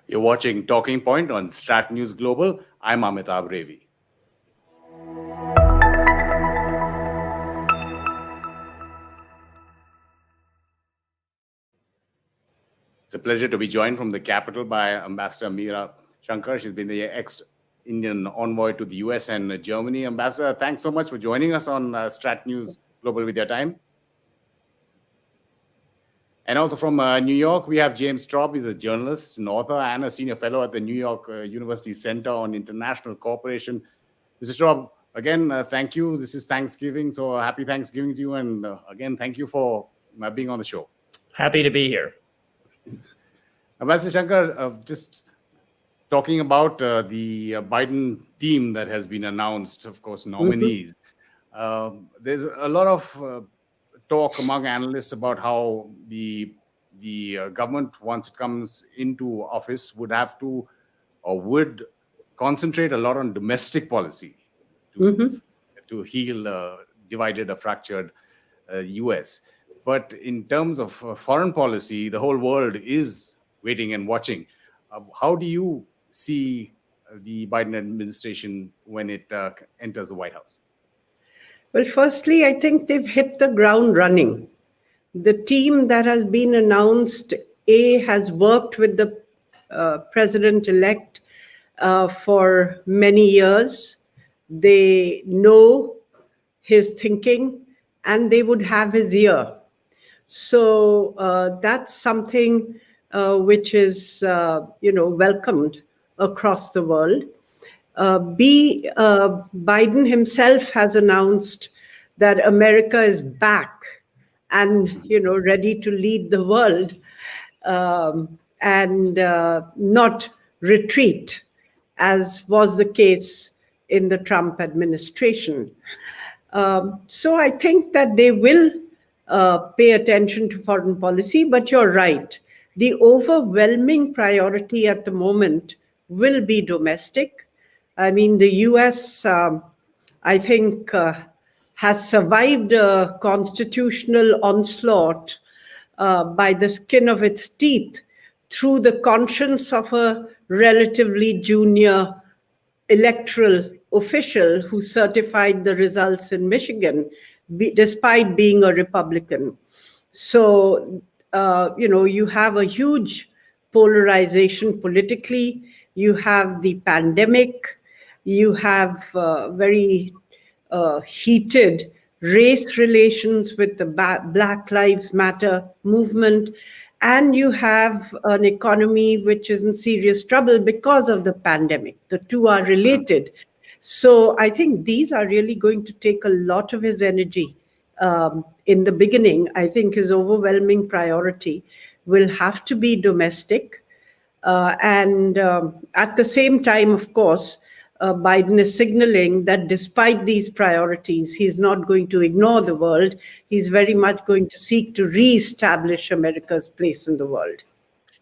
You're watching Talking Point on Strat News Global. I'm Amitabh Revi. It's a pleasure to be joined from the capital by Ambassador Meera Shankar. She's been the ex-Indian envoy to the US and Germany. Ambassador, thanks so much for joining us on Strat News Global with your time. And also from New York, we have James Traub. He's a journalist, an author, and a senior fellow at the New York University Center on International Cooperation. Mr. Traub, again, thank you. This is Thanksgiving, so happy Thanksgiving to you. And again, thank you for being on the show. Happy to be here. Ambassador Shankar, just talking about the Biden team that has been announced, of course, nominees. There's a lot of talk among analysts about how the government, once it comes into office, would have to or would concentrate a lot on domestic policy to heal a divided or fractured US. But in terms of foreign policy, the whole world is waiting and watching. How do you see the Biden administration when it enters the White House? Well, firstly, I think they've hit the ground running. The team that has been announced, has worked with the president-elect for many years. They know his thinking and they would have his ear. So that's something which is, welcomed across the world. Biden himself has announced that America is back and, ready to lead the world and not retreat, as was the case in the Trump administration. So I think that they will pay attention to foreign policy, but you're right. The overwhelming priority at the moment will be domestic. I mean, the US, I think, has survived a constitutional onslaught by the skin of its teeth through the conscience of a relatively junior electoral official who certified the results in Michigan, despite being a Republican. So, you have a huge polarization politically. You have the pandemic. You have very heated race relations with the Black Lives Matter movement. And you have an economy which is in serious trouble because of the pandemic. The two are related. So I think these are really going to take a lot of his energy. In the beginning, I think his overwhelming priority will have to be domestic. And at the same time, of course, Biden is signaling that despite these priorities, he's not going to ignore the world. He's very much going to seek to reestablish America's place in the world.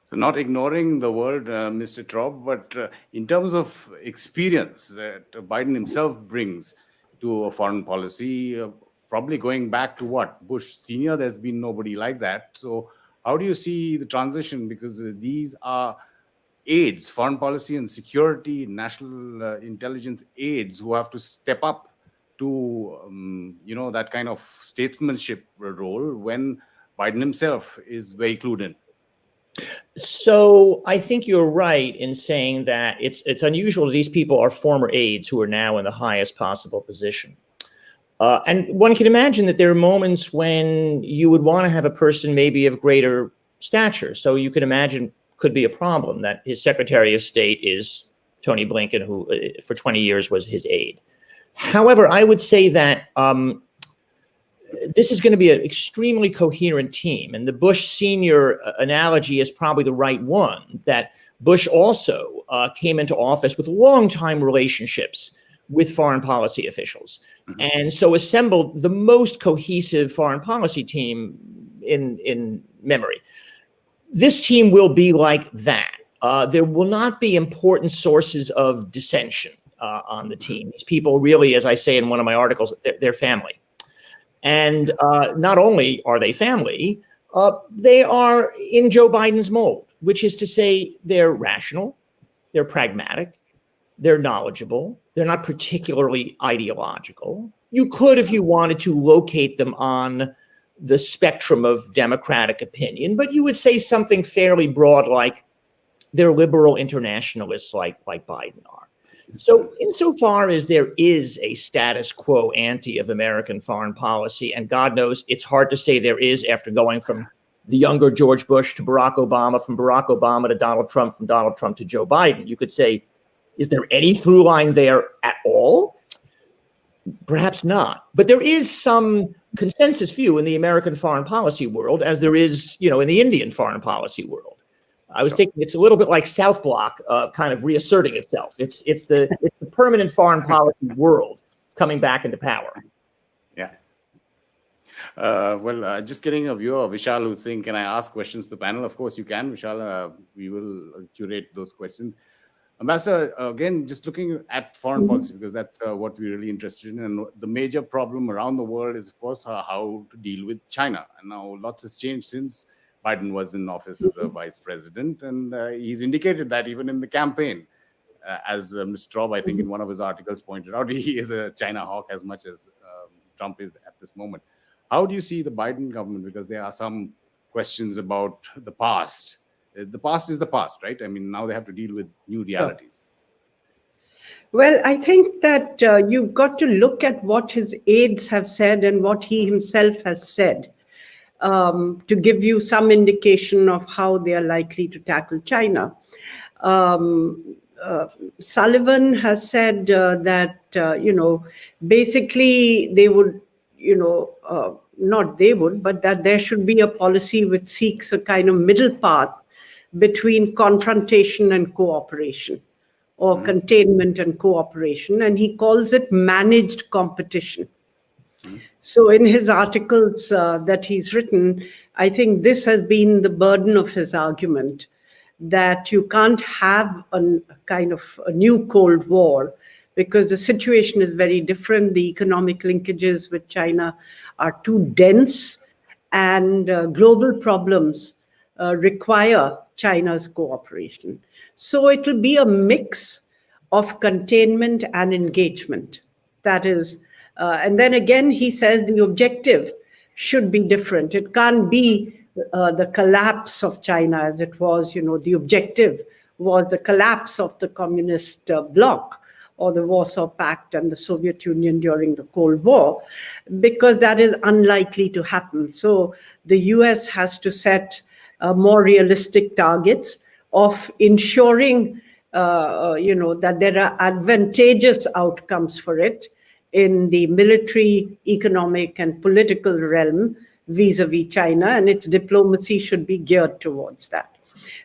So not ignoring the world, Mr. Traub, but in terms of experience that Biden himself brings to a foreign policy, probably going back to what? Bush Sr., there's been nobody like that. So how do you see the transition? Because these are aides, foreign policy and security, national intelligence aides who have to step up to, that kind of statesmanship role when Biden himself is very clued in. So I think you're right in saying that it's unusual. These people are former aides who are now in the highest possible position. And one can imagine that there are moments when you would want to have a person maybe of greater stature. So you could imagine could be a problem that his Secretary of State is Tony Blinken, who for 20 years was his aide. However, I would say that this is going to be an extremely coherent team. And the Bush Sr. analogy is probably the right one, that Bush also came into office with long-time relationships with foreign policy officials. Mm-hmm. And so assembled the most cohesive foreign policy team in memory. This team will be like that. There will not be important sources of dissension. on the team. These people really, as I say in one of my articles, they're family. And not only are they family, they are in Joe Biden's mold, which is to say they're rational, they're pragmatic, they're knowledgeable, they're not particularly ideological. You could, if you wanted to, locate them on the spectrum of democratic opinion, but you would say something fairly broad like they're liberal internationalists like Biden are. So insofar as there is a status quo ante of American foreign policy, and God knows it's hard to say there is after going from the younger George Bush to Barack Obama, from Barack Obama to Donald Trump, from Donald Trump to Joe Biden. You could say, is there any through line there at all? Perhaps not. But there is some consensus view in the American foreign policy world, as there is, in the Indian foreign policy world. I was thinking it's a little bit like South Bloc kind of reasserting itself. It's the permanent foreign policy world coming back into power. Yeah. Just getting a view of Vishal who's saying, can I ask questions to the panel? Of course you can, Vishal. We will curate those questions. Ambassador, again, just looking at foreign policy, because that's what we're really interested in. And the major problem around the world is, of course, how to deal with China. And now lots has changed since Biden was in office as a vice president. And he's indicated that even in the campaign, as Mr. Traub, I think in one of his articles pointed out, he is a China hawk as much as Trump is at this moment. How do you see the Biden government? Because there are some questions about the past. The past is the past, right? I mean, now they have to deal with new realities. Well, I think that you've got to look at what his aides have said and what he himself has said to give you some indication of how they are likely to tackle China. Sullivan has said that, basically they would, not they would, but that there should be a policy which seeks a kind of middle path between confrontation and cooperation, or containment and cooperation, and he calls it managed competition. So in his articles that he's written, I think this has been the burden of his argument, that you can't have a kind of a new Cold War because the situation is very different. The economic linkages with China are too dense, and global problems require China's cooperation. So it will be a mix of containment and engagement. That is, and then again, he says the objective should be different. It can't be the collapse of China as it was, the objective was the collapse of the communist bloc or the Warsaw Pact and the Soviet Union during the Cold War, because that is unlikely to happen. So the US has to set more realistic targets of ensuring, that there are advantageous outcomes for it in the military, economic, and political realm vis-a-vis China, and its diplomacy should be geared towards that.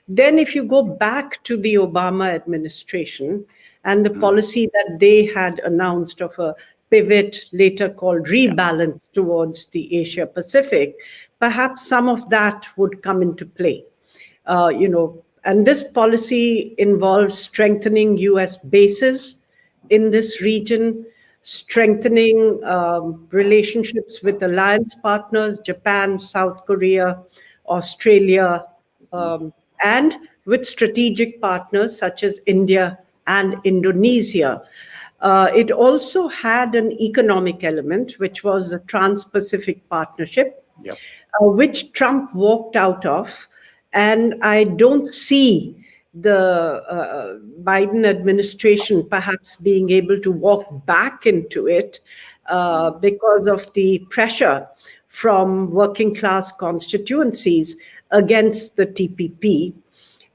Then if you go back to the Obama administration and the policy that they had announced of a pivot, later called rebalance towards the Asia Pacific, perhaps some of that would come into play. And this policy involves strengthening US bases in this region, strengthening relationships with alliance partners, Japan, South Korea, Australia, and with strategic partners such as India and Indonesia. It also had an economic element, which was the Trans-Pacific Partnership, which Trump walked out of. And I don't see the Biden administration perhaps being able to walk back into it because of the pressure from working class constituencies against the TPP.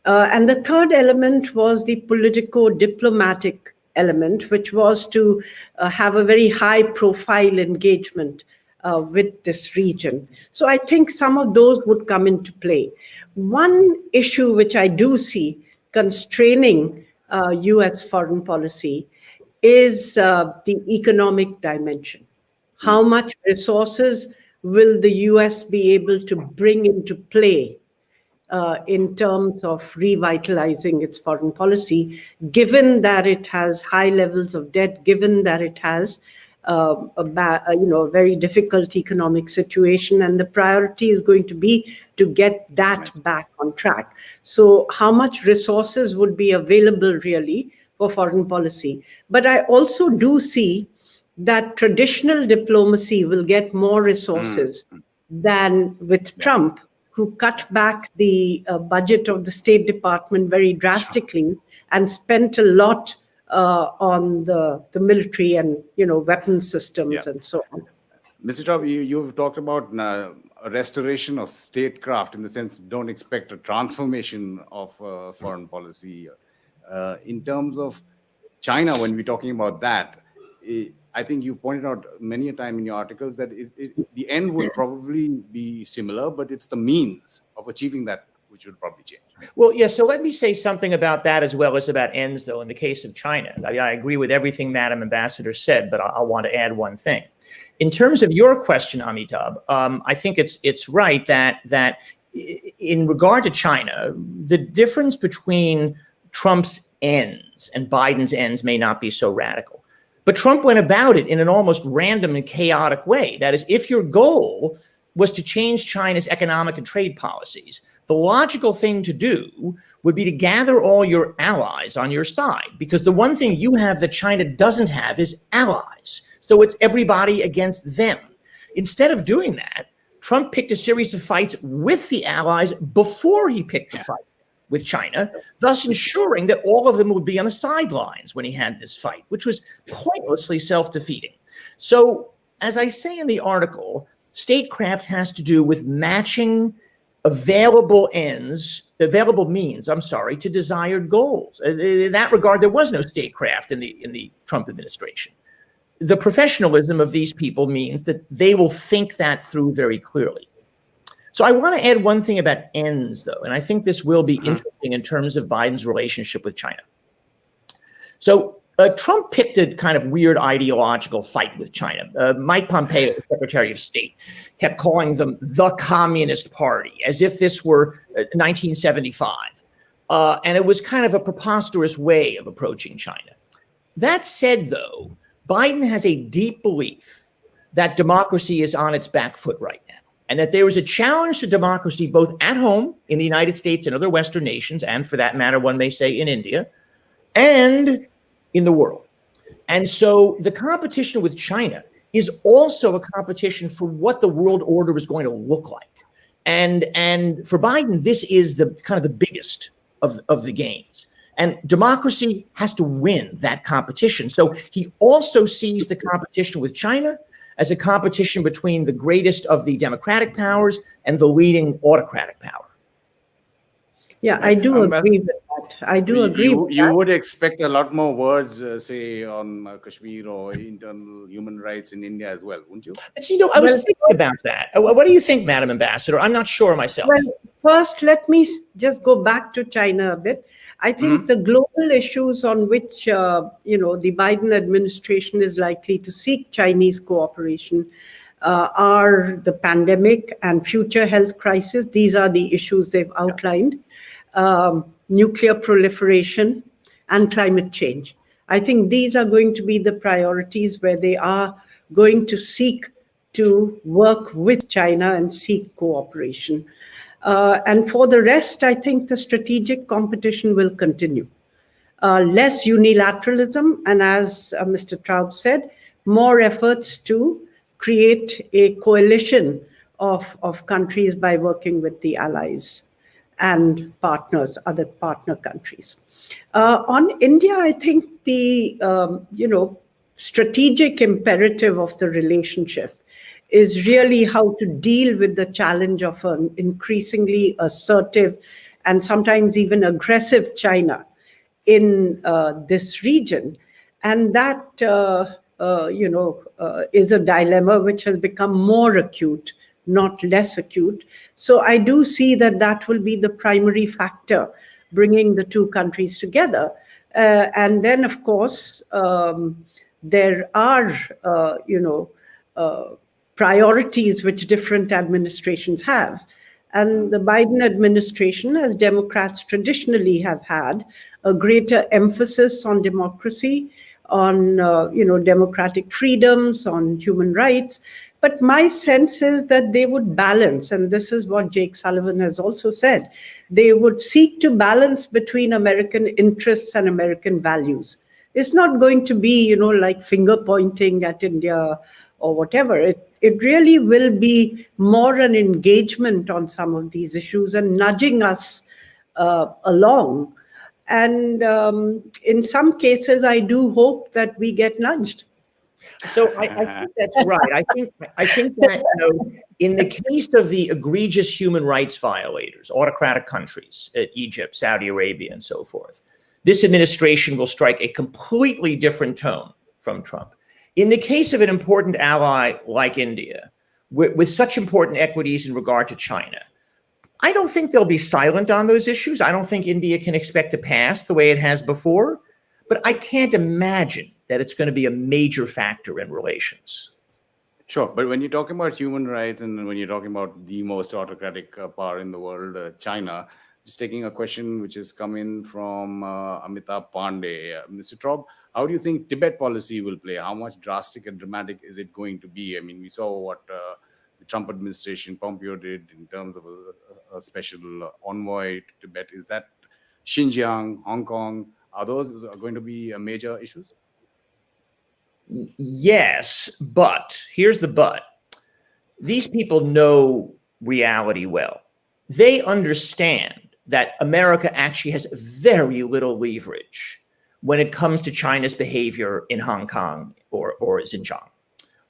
And the third element was the politico-diplomatic element, which was to have a very high-profile engagement with this region. So I think some of those would come into play. One issue which I do see constraining US foreign policy is the economic dimension. How much resources will the US be able to bring into play in terms of revitalizing its foreign policy, given that it has high levels of debt, given that it has a very difficult economic situation, and the priority is going to be to get that back on track. So how much resources would be available really for foreign policy? But I also do see that traditional diplomacy will get more resources than with Trump, who cut back the budget of the State Department very drastically and spent a lot on the military and weapons systems and so on. Mr. Traub, you've talked about a restoration of statecraft, in the sense don't expect a transformation of foreign policy. In terms of China, when we're talking about that, I think you've pointed out many a time in your articles that the end would probably be similar, but it's the means of achieving that which would probably change. Well, yeah, so let me say something about that as well as about ends, though, in the case of China. I agree with everything Madam Ambassador said, but I want to add one thing. In terms of your question, Amitabh, I think it's right that in regard to China, the difference between Trump's ends and Biden's ends may not be so radical. But Trump went about it in an almost random and chaotic way. That is, if your goal was to change China's economic and trade policies, the logical thing to do would be to gather all your allies on your side, because the one thing you have that China doesn't have is allies. So it's everybody against them. Instead of doing that, Trump picked a series of fights with the allies before he picked the fight with China, thus ensuring that all of them would be on the sidelines when he had this fight, which was pointlessly self-defeating. So, as I say in the article, statecraft has to do with matching available means, to desired goals. In that regard, there was no statecraft in the Trump administration. The professionalism of these people means that they will think that through very clearly. So I want to add one thing about ends, though, and I think this will be interesting in terms of Biden's relationship with China. So Trump picked a kind of weird ideological fight with China. Mike Pompeo, the Secretary of State, kept calling them the Communist Party, as if this were 1975. And it was kind of a preposterous way of approaching China. That said, though, Biden has a deep belief that democracy is on its back foot right now, and that there is a challenge to democracy both at home in the United States and other Western nations, and for that matter, one may say in India, and in the world. And so the competition with China is also a competition for what the world order is going to look like. And for Biden, this is the kind of the biggest of the games. And democracy has to win that competition. So he also sees the competition with China as a competition between the greatest of the democratic powers and the leading autocratic power. Yeah, I do agree with that. I do agree with that. You would expect a lot more words, say, on Kashmir or internal human rights in India as well, wouldn't you? I was thinking about that. What do you think, Madam Ambassador? I'm not sure myself. Well, first, let me just go back to China a bit. I think the global issues on which, the Biden administration is likely to seek Chinese cooperation are the pandemic and future health crisis. These are the issues they've outlined. Nuclear proliferation and climate change. I think these are going to be the priorities where they are going to seek to work with China and seek cooperation. And for the rest, I think the strategic competition will continue. Less unilateralism, and as Mr. Traub said, more efforts to create a coalition of countries by working with the allies and partners, other partner countries. On India, I think the strategic imperative of the relationship is really how to deal with the challenge of an increasingly assertive and sometimes even aggressive China in this region. And that, is a dilemma which has become more acute, not less acute. So I do see that will be the primary factor bringing the two countries together. And then, of course, there are, priorities which different administrations have. And the Biden administration, as Democrats traditionally have had, a greater emphasis on democracy, on democratic freedoms, on human rights. But my sense is that they would balance, and this is what Jake Sullivan has also said, they would seek to balance between American interests and American values. It's not going to be, like finger pointing at India or whatever. It really will be more an engagement on some of these issues and nudging us along. And in some cases, I do hope that we get nudged. So I think that's right. I think that in the case of the egregious human rights violators, autocratic countries, Egypt, Saudi Arabia, and so forth, this administration will strike a completely different tone from Trump. In the case of an important ally like India, with such important equities in regard to China, I don't think they'll be silent on those issues. I don't think India can expect to pass the way it has before, but I can't imagine that it's going to be a major factor in relations. Sure, but when you're talking about human rights and when you're talking about the most autocratic power in the world, China, just taking a question which has come in from Amitabh Pandey. Mr. Traub, how do you think Tibet policy will play? How much drastic and dramatic is it going to be? I mean, we saw what the Trump administration, Pompeo did in terms of a special envoy to Tibet. Is that Xinjiang, Hong Kong? Are those going to be major issues? Yes, but here's the but. These people know reality well. They understand that America actually has very little leverage when it comes to China's behavior in Hong Kong or Xinjiang,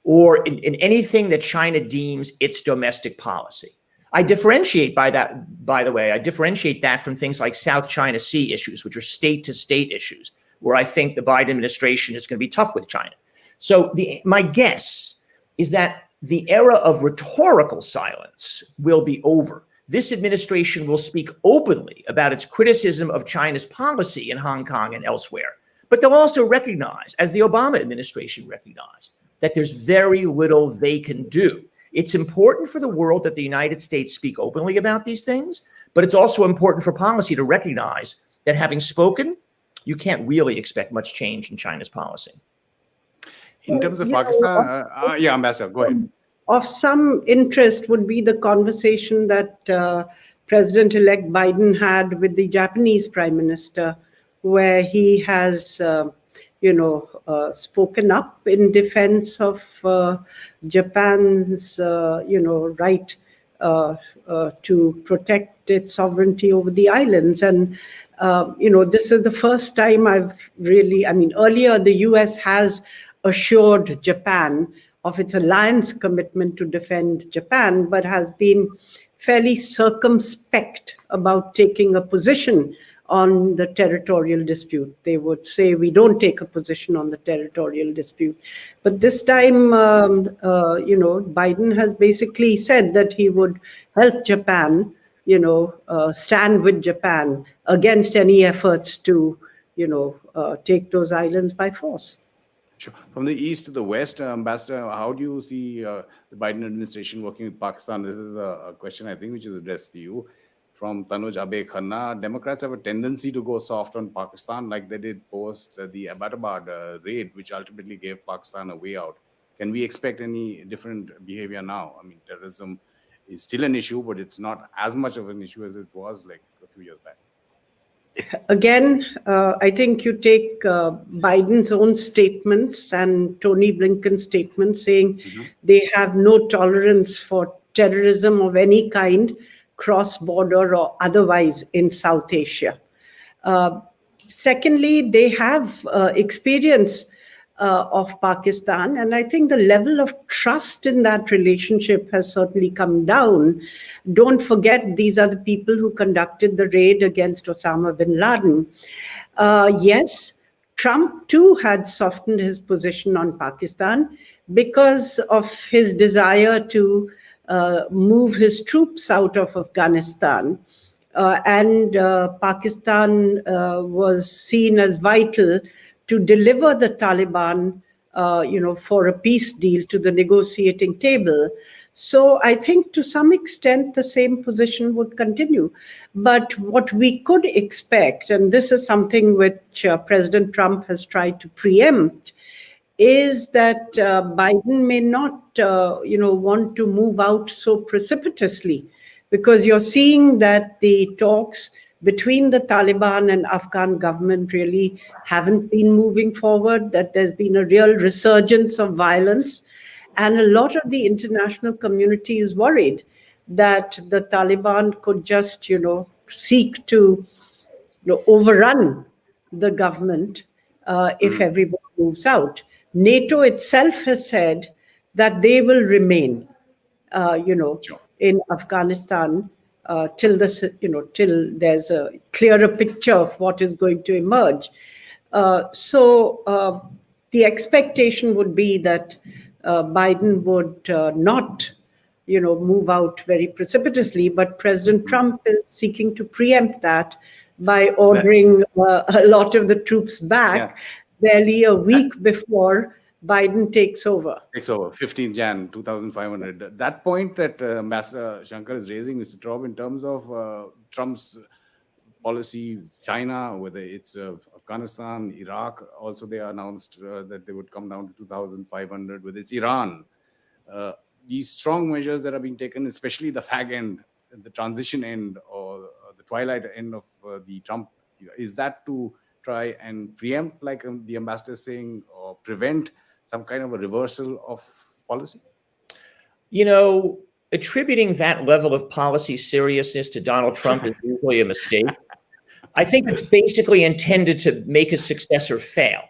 or in anything that China deems its domestic policy. I differentiate by the way, I differentiate that from things like South China Sea issues, which are state-to-state issues, where I think the Biden administration is going to be tough with China. So my guess is that the era of rhetorical silence will be over. This administration will speak openly about its criticism of China's policy in Hong Kong and elsewhere. But they'll also recognize, as the Obama administration recognized, that there's very little they can do. It's important for the world that the United States speak openly about these things, but it's also important for policy to recognize that having spoken, you can't really expect much change in China's policy. In terms of Pakistan, Ambassador, go ahead. Of some interest would be the conversation that President-elect Biden had with the Japanese Prime Minister, where he has, spoken up in defense of Japan's, right to protect its sovereignty over the islands. And, this is the first time earlier the US has assured Japan of its alliance commitment to defend Japan, but has been fairly circumspect about taking a position on the territorial dispute. They would say, we don't take a position on the territorial dispute. But this time, Biden has basically said that he would help Japan, stand with Japan against any efforts to, take those islands by force. Sure. From the east to the west, Ambassador, how do you see the Biden administration working with Pakistan? This is a question, I think, which is addressed to you. From Tanuj Abe Khanna, Democrats have a tendency to go soft on Pakistan like they did post the Abbottabad raid, which ultimately gave Pakistan a way out. Can we expect any different behavior now? I mean, terrorism is still an issue, but it's not as much of an issue as it was like a few years back. Again, I think you take Biden's own statements and Tony Blinken's statements saying they have no tolerance for terrorism of any kind, cross-border or otherwise, in South Asia. Secondly, they have experience of Pakistan, and I think the level of trust in that relationship has certainly come down. Don't forget, these are the people who conducted the raid against Osama bin Laden. Yes, Trump too had softened his position on Pakistan because of his desire to move his troops out of Afghanistan. And Pakistan was seen as vital to deliver the Taliban for a peace deal to the negotiating table. So I think to some extent the same position would continue. But what we could expect, and this is something which President Trump has tried to preempt, is that Biden may not, want to move out so precipitously, because you're seeing that the talks between the Taliban and Afghan government really haven't been moving forward, that there's been a real resurgence of violence. And a lot of the international community is worried that the Taliban could just, seek to overrun the government if everyone moves out. NATO itself has said that they will remain, in Afghanistan till there's a clearer picture of what is going to emerge. So the expectation would be that Biden would not, move out very precipitously, but President Trump is seeking to preempt that by ordering a lot of the troops back barely a week before Biden takes over. 15th Jan 2500. That point that Master Shankar is raising, Mr. Traub, in terms of Trump's policy, China, whether it's Afghanistan, Iraq, also they announced that they would come down to 2,500. Whether it's Iran, these strong measures that are being taken, especially the fag end, the transition end, or the twilight end of the Trump, is that to try and preempt, like the ambassador is saying, or prevent some kind of a reversal of policy? Attributing that level of policy seriousness to Donald Trump is usually a mistake. I think it's basically intended to make his successor fail.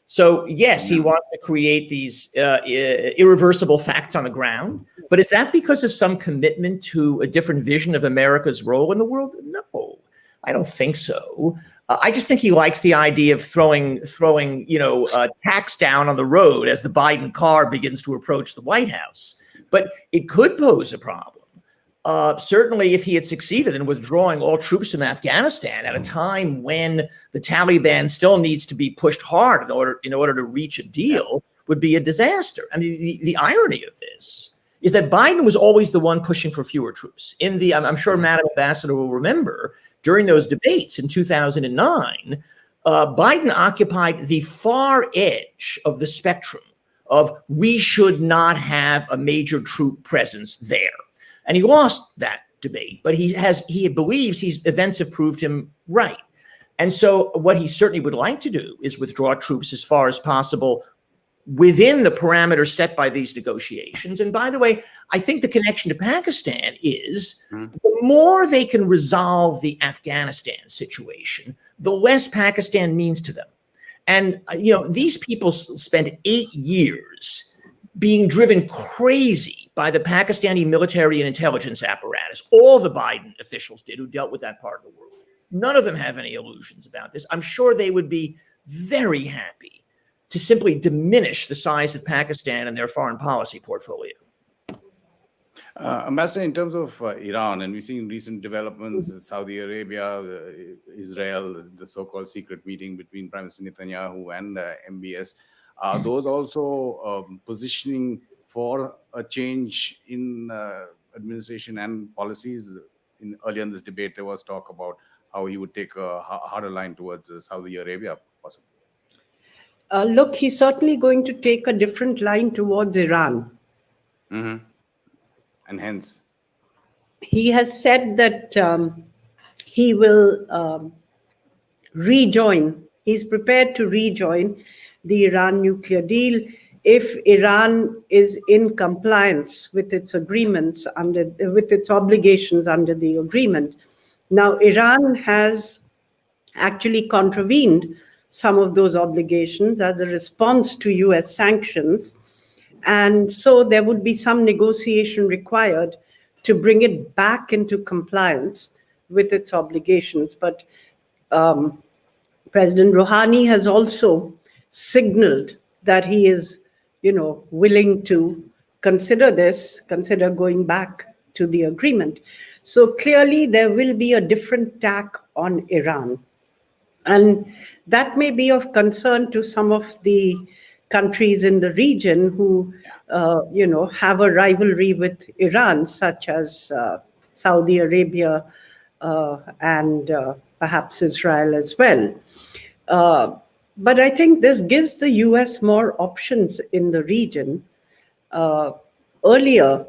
So yes, he wants to create these irreversible facts on the ground, but is that because of some commitment to a different vision of America's role in the world? No, I don't think so. I just think he likes the idea of throwing tax down on the road as the Biden car begins to approach the White House. But it could pose a problem. Certainly, if he had succeeded in withdrawing all troops from Afghanistan at a time when the Taliban still needs to be pushed hard in order to reach a deal, would be a disaster. I mean, the irony of this is that Biden was always the one pushing for fewer troops. I'm sure Madam Ambassador will remember, during those debates in 2009, Biden occupied the far edge of the spectrum of we should not have a major troop presence there. And he lost that debate, but he believes events have proved him right. And so what he certainly would like to do is withdraw troops as far as possible within the parameters set by these negotiations. And by the way, I think the connection to Pakistan is the more they can resolve the Afghanistan situation, the less Pakistan means to them. And, these people spent 8 years being driven crazy by the Pakistani military and intelligence apparatus. All the Biden officials did who dealt with that part of the world. None of them have any illusions about this. I'm sure they would be very happy to simply diminish the size of Pakistan and their foreign policy portfolio. Ambassador, in terms of Iran, and we've seen recent developments, Saudi Arabia, Israel, the so-called secret meeting between Prime Minister Netanyahu and MBS, are those also positioning for a change in administration and policies? Earlier in this debate, there was talk about how he would take a harder line towards Saudi Arabia, possibly. Look, he's certainly going to take a different line towards Iran. Mm-hmm. And hence? He has said that he will rejoin. He's prepared to rejoin the Iran nuclear deal if Iran is in compliance with its agreements with its obligations under the agreement. Now, Iran has actually contravened some of those obligations as a response to US sanctions. And so there would be some negotiation required to bring it back into compliance with its obligations. But President Rouhani has also signaled that he is, willing to consider going back to the agreement. So clearly there will be a different tack on Iran. And that may be of concern to some of the countries in the region who, have a rivalry with Iran, such as Saudi Arabia and perhaps Israel as well. But I think this gives the US more options in the region. Earlier,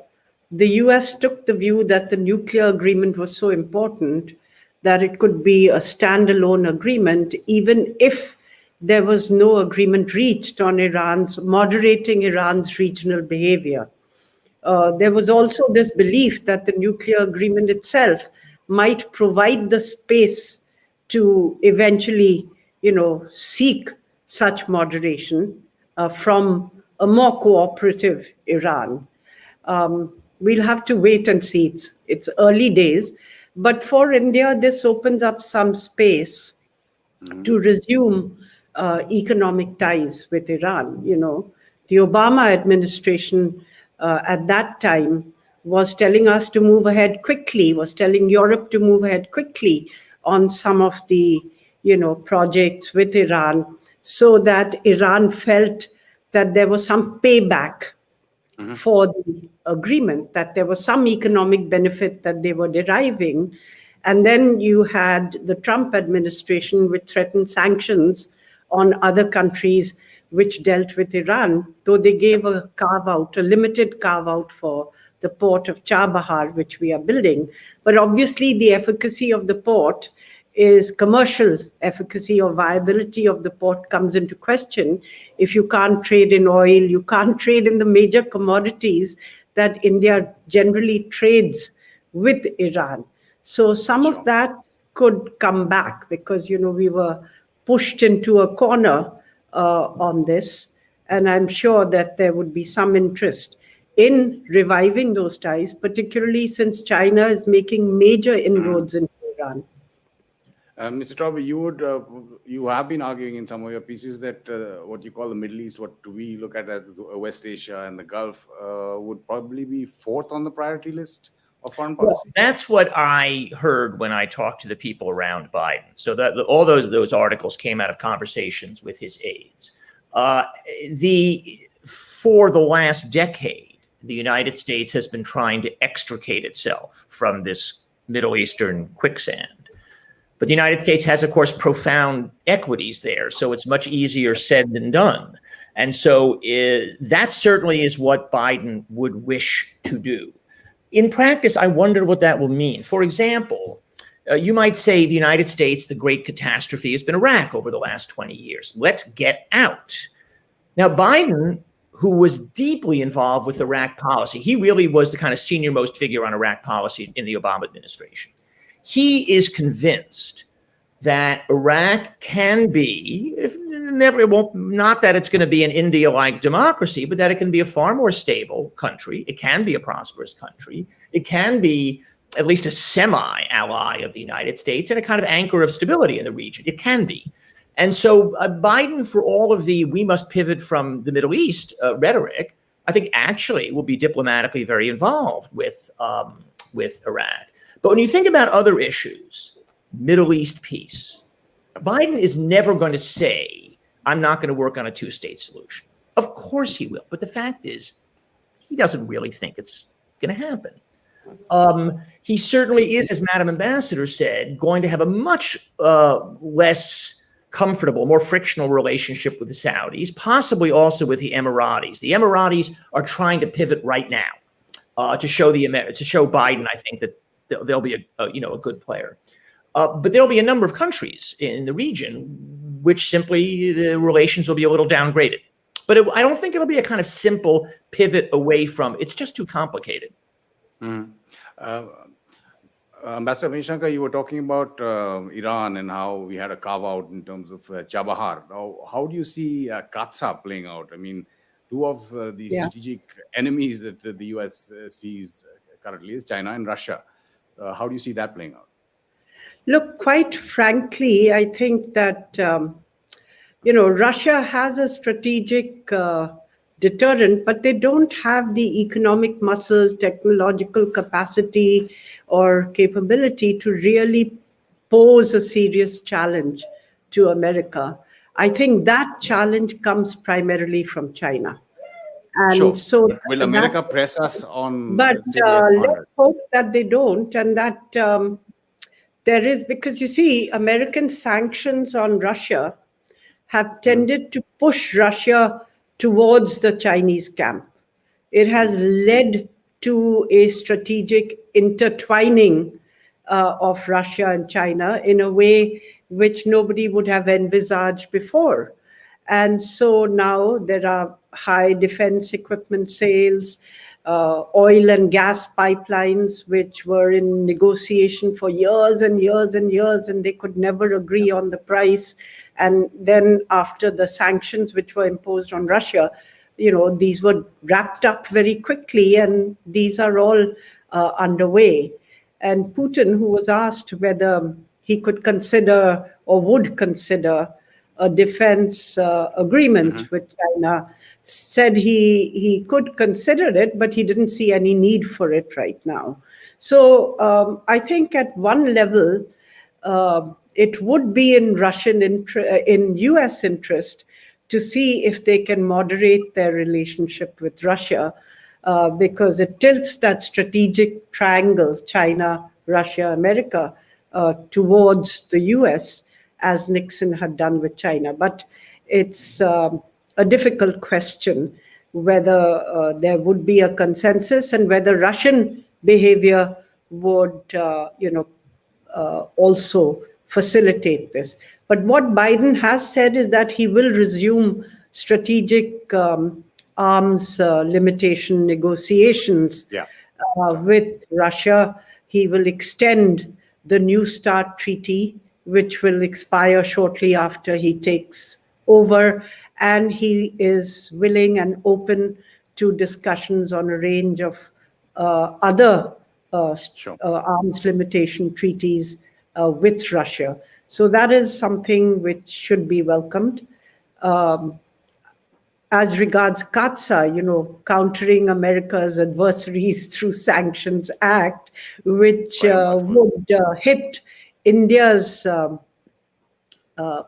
the US took the view that the nuclear agreement was so important that it could be a standalone agreement, even if there was no agreement reached on moderating Iran's regional behavior. There was also this belief that the nuclear agreement itself might provide the space to eventually, seek such moderation from a more cooperative Iran. We'll have to wait and see. It's early days, but for India, this opens up some space to resume economic ties with Iran. The Obama administration at that time was telling us to move ahead quickly, was telling Europe to move ahead quickly on some of the, projects with Iran, so that Iran felt that there was some payback for the agreement, that there was some economic benefit that they were deriving. And then you had the Trump administration, which threatened sanctions on other countries which dealt with Iran, though they gave a limited carve-out for the port of Chabahar, which we are building. But obviously the efficacy of the port is commercial efficacy or viability of the port comes into question if you can't trade in oil, you can't trade in the major commodities that India generally trades with Iran. So some of that could come back because, we were pushed into a corner on this. And I'm sure that there would be some interest in reviving those ties, particularly since China is making major inroads into Iran. Mr. Traub, you have been arguing in some of your pieces that what you call the Middle East, what we look at as West Asia and the Gulf, would probably be fourth on the priority list of foreign policy. Well, that's what I heard when I talked to the people around Biden. So that all those articles came out of conversations with his aides. For the last decade, the United States has been trying to extricate itself from this Middle Eastern quicksand. But the United States has, of course, profound equities there. So it's much easier said than done. And so that certainly is what Biden would wish to do. In practice, I wonder what that will mean. For example, you might say the United States, the great catastrophe has been Iraq over the last 20 years. Let's get out. Now, Biden, who was deeply involved with Iraq policy, he really was the kind of senior most figure on Iraq policy in the Obama administration. He is convinced that Iraq can be, not that it's going to be an India-like democracy, but that it can be a far more stable country. It can be a prosperous country. It can be at least a semi-ally of the United States and a kind of anchor of stability in the region. It can be. And so Biden, for all of the we must pivot from the Middle East rhetoric, I think actually will be diplomatically very involved with Iraq. But when you think about other issues, Middle East peace, Biden is never going to say, I'm not going to work on a two-state solution. Of course he will. But the fact is, he doesn't really think it's going to happen. He certainly is, as Madam Ambassador said, going to have a much less comfortable, more frictional relationship with the Saudis, possibly also with the Emiratis. The Emiratis are trying to pivot right now to show Biden, I think, that they'll be a good player. But there'll be a number of countries in the region which simply the relations will be a little downgraded. But I don't think it'll be a kind of simple pivot away from. It's just too complicated. Ambassador Shankar, you were talking about Iran and how we had a carve out in terms of Chabahar. Now, how do you see Katsa playing out? I mean, two of the strategic enemies that the US sees currently is China and Russia. How do you see that playing out? Look, quite frankly, I think that, Russia has a strategic deterrent, but they don't have the economic muscle, technological capacity, or capability to really pose a serious challenge to America. I think that challenge comes primarily from China. And Sure. so But will America press us on, but say, the F-100? let's hope that they don't, and that there is, because you see, American sanctions on Russia have tended to push Russia towards the Chinese camp. It has led to a strategic intertwining of Russia and China in a way which nobody would have envisaged before. And so now there are high defense equipment sales, oil and gas pipelines, which were in negotiation for years and years and years, and they could never agree on the price. And then after the sanctions which were imposed on Russia, these were wrapped up very quickly, and these are all underway. And Putin, who was asked whether he could consider or would consider a defense agreement with China, said he could consider it, but he didn't see any need for it right now. So I think at one level, it would be in in US interest to see if they can moderate their relationship with Russia, because it tilts that strategic triangle, China, Russia, America, towards the US, as Nixon had done with China. But it's a difficult question whether there would be a consensus and whether Russian behavior would, also facilitate this. But what Biden has said is that he will resume strategic arms limitation negotiations with Russia. He will extend the New START treaty, which will expire shortly after he takes over. And he is willing and open to discussions on a range of other arms limitation treaties with Russia. So that is something which should be welcomed. As regards CAATSA, countering America's adversaries through Sanctions Act, which would hit India's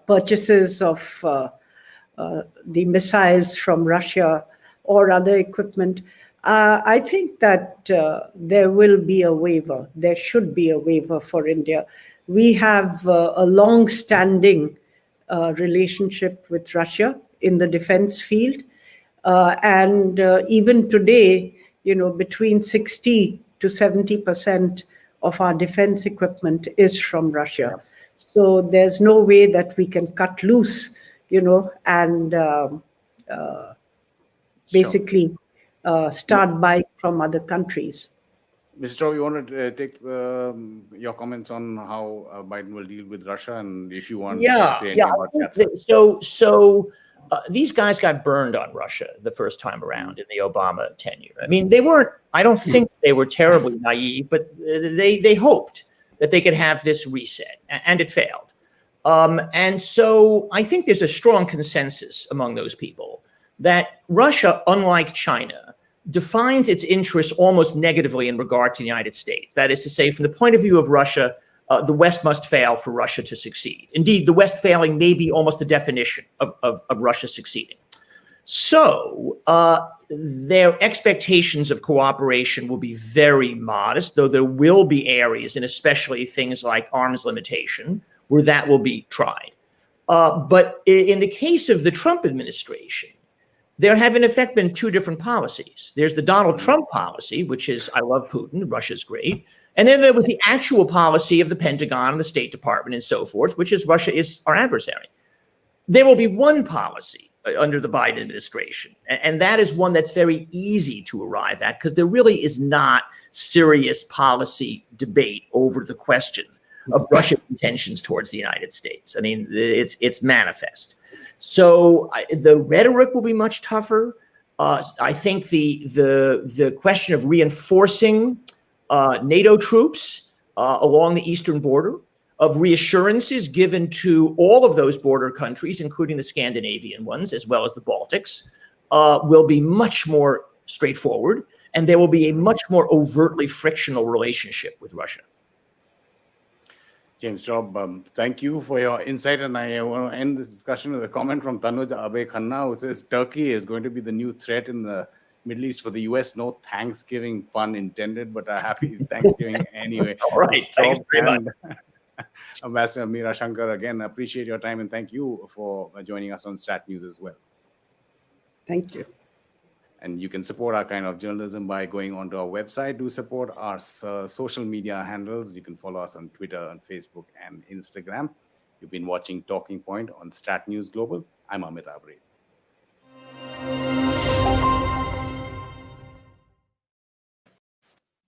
purchases of the missiles from Russia or other equipment, I think that there will be a waiver. There should be a waiver for India. We have a long-standing relationship with Russia in the defense field. And even today, between 60 to 70% of our defense equipment is from Russia. So there's no way that we can cut loose, and basically start buying from other countries. Mr. Traub, you want to take your comments on how Biden will deal with Russia, and if you want to say anything about that. So these guys got burned on Russia the first time around in the Obama tenure. I mean, I don't think they were terribly naive, but they hoped that they could have this reset, and it failed. And so I think there's a strong consensus among those people that Russia, unlike China, defines its interests almost negatively in regard to the United States. That is to say, from the point of view of Russia, the West must fail for Russia to succeed. Indeed, the West failing may be almost the definition of Russia succeeding. So their expectations of cooperation will be very modest, though there will be areas, and especially things like arms limitation, where that will be tried. But in the case of the Trump administration, there have in effect been two different policies. There's the Donald Trump policy, which is, I love Putin, Russia's great. And then there was the actual policy of the Pentagon and the State Department and so forth, which is Russia is our adversary. There will be one policy under the Biden administration, and that is one that's very easy to arrive at, because there really is not serious policy debate over the question of Russian intentions towards the United States. I mean, it's manifest. So the rhetoric will be much tougher. I think the question of reinforcing NATO troops along the eastern border, of reassurances given to all of those border countries, including the Scandinavian ones, as well as the Baltics, will be much more straightforward, and there will be a much more overtly frictional relationship with Russia. James Traub, thank you for your insight. And I want to end this discussion with a comment from Tanuj Abe Khanna, who says Turkey is going to be the new threat in the Middle East for the US. No Thanksgiving pun intended, but a happy Thanksgiving anyway. All right. Thanks very much. Ambassador Meera, Shankar, again, appreciate your time and thank you for joining us on Stat News as well. Thank you. And you can support our kind of journalism by going onto our website. Do support our social media handles. You can follow us on Twitter, on Facebook, and Instagram. You've been watching Talking Point on Stat News Global. I'm Amitabh P.